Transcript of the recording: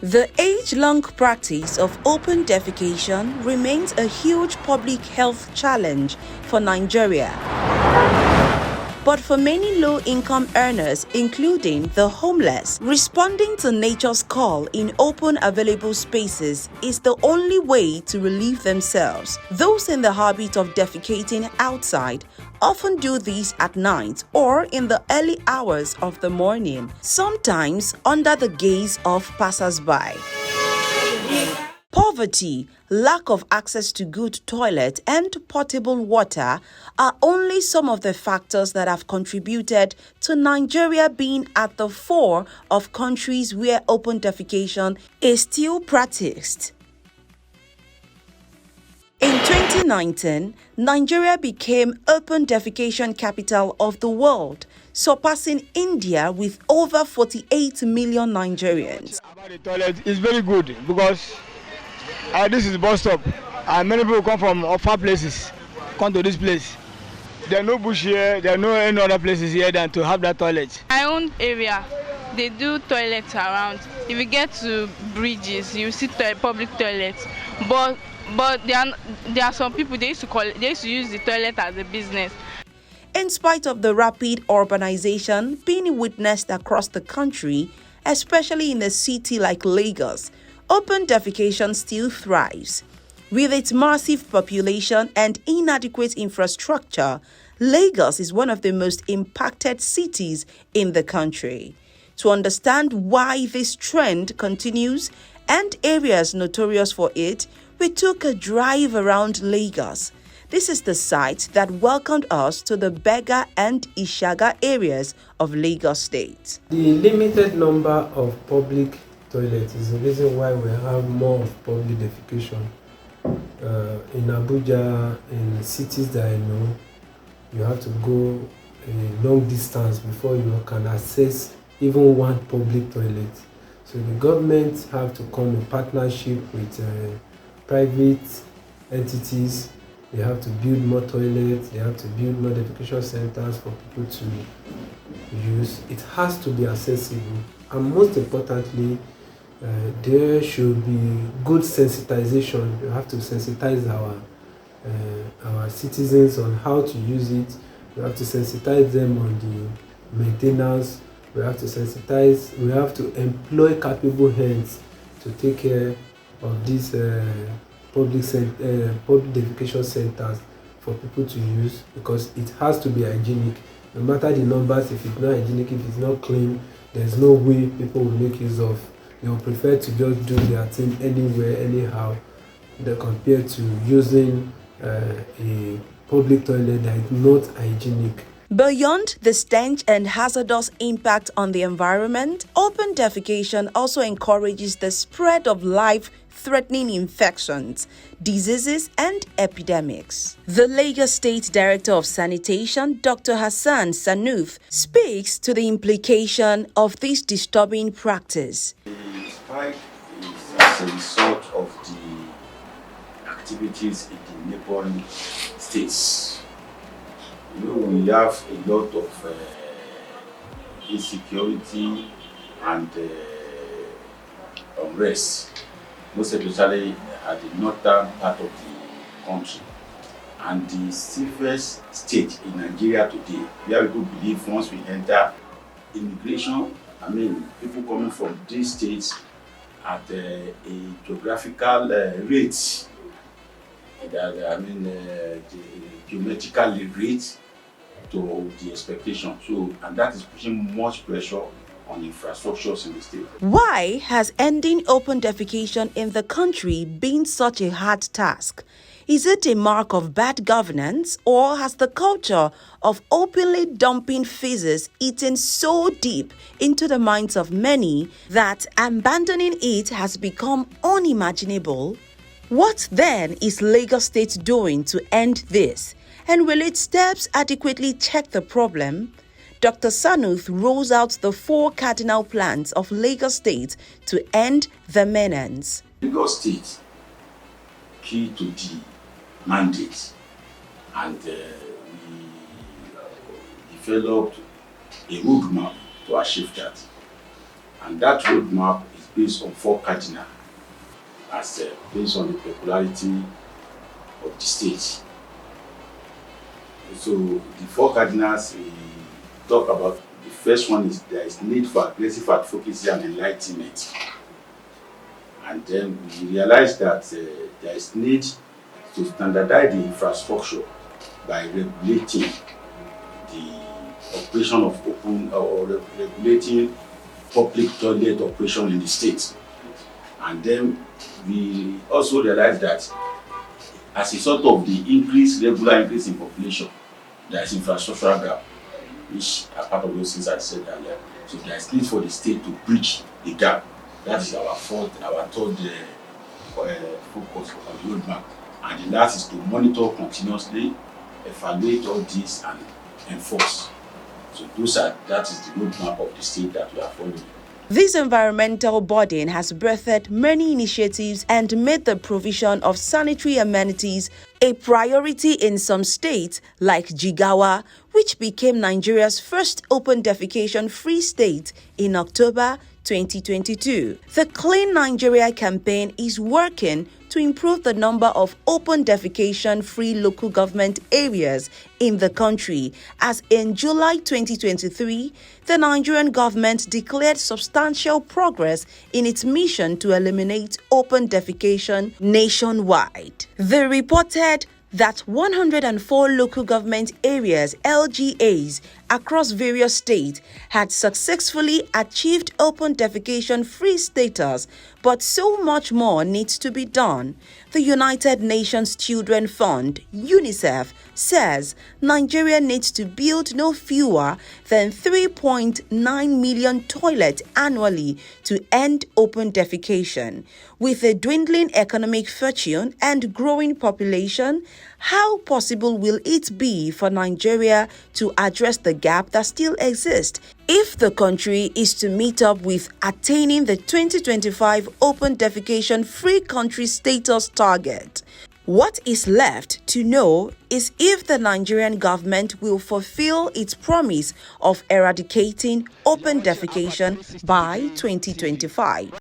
The age-long practice of open defecation remains a huge public health challenge for Nigeria. But for many low-income earners, including the homeless, responding to nature's call in open available spaces is the only way to relieve themselves. Those in the habit of defecating outside often do this at night or in the early hours of the morning, sometimes under the gaze of passers-by. Poverty, lack of access to good toilet and potable water are only some of the factors that have contributed to Nigeria being at the fore of countries where open defecation is still practiced. In 2019, Nigeria became open defecation capital of the world, surpassing India with over 48 million Nigerians. About the toilet is very good because this is the bus stop, and many people come from far places, come to this place. There are no bush here, there are no any other places here than to have that toilet. My own area, they do toilets around. If you get to bridges, you see public toilets. But there are some people they used to use the toilet as a business. In spite of the rapid urbanization being witnessed across the country, especially in a city like Lagos, open defecation still thrives. With its massive population and inadequate infrastructure, Lagos is one of the most impacted cities in the country. To understand why this trend continues and areas notorious for it, we took a drive around Lagos. This is the site that welcomed us to the Bega and Ishaga areas of Lagos State. The limited number of public toilets is the reason why we have more of public defecation. In Abuja, in cities that I know, you have to go a long distance before you can access even one public toilet. So the government have to come in partnership with private entities. They have to build more toilets, they have to build more defecation centers for people to use. It has to be accessible, and most importantly, there should be good sensitization. You have to sensitize our citizens on how to use it. We have to sensitize them on the maintenance. We have to employ capable hands to take care of these public defecation centers for people to use, because it has to be hygienic. No matter the numbers, if it's not hygienic, if it's not clean, there's no way people will make use of. They will prefer to just do their thing anywhere, anyhow, compared to using a public toilet that is not hygienic. Beyond the stench and hazardous impact on the environment, open defecation also encourages the spread of life-threatening infections, diseases, and epidemics. The Lagos State Director of Sanitation, Dr. Hassan Sanouf, speaks to the implication of this disturbing practice. The spike is as a result of the activities in the neighboring states. You know, we have a lot of insecurity and unrest, most especially at the northern part of the country. And the safest state in Nigeria today, where people believe once we enter immigration, people coming from these states at a geographical rate, geometrically rate to the expectation. So, and that is pushing much pressure on infrastructures in the state. Why has ending open defecation in the country been such a hard task? Is it a mark of bad governance, or has the culture of openly dumping feces eaten so deep into the minds of many that abandoning it has become unimaginable? What then is Lagos State doing to end this? And will its steps adequately check the problem? Dr. Sanouf rolls out the 4 cardinal plans of Lagos State to end the menace. Lagos State, key to the mandate, and we developed a roadmap to achieve that. And that roadmap is based on 4 cardinals, as based on the popularity of the state. So the 4 cardinals we talk about, the first one is there is need for aggressive advocacy and enlightenment. And then we realize that there is need to standardize the infrastructure by regulating the operation of open or regulating public toilet operation in the state. And then we also realize that as a result of the regular increase in population, there is infrastructural gap, which are part of those things I said earlier. So there is need for the state to bridge the gap. That is our third focus on the roadmap. And the last is to monitor continuously, evaluate all this, and enforce. So that is the roadmap of the state that we are following. This environmental body has birthed many initiatives and made the provision of sanitary amenities a priority in some states like Jigawa, which became Nigeria's first open defecation-free state in October 2022. The Clean Nigeria campaign is working to improve the number of open defecation-free local government areas in the country, as in July 2023, the Nigerian government declared substantial progress in its mission to eliminate open defecation nationwide. They reported that 104 local government areas, LGAs, across various states had successfully achieved open defecation-free status, but so much more needs to be done. The United Nations Children Fund, UNICEF, says Nigeria needs to build no fewer than 3.9 million toilets annually to end open defecation. With a dwindling economic fortune and growing population, how possible will it be for Nigeria to address the gap that still exists if the country is to meet up with attaining the 2025 open defecation-free country status target? What is left to know is if the Nigerian government will fulfill its promise of eradicating open defecation by 2025.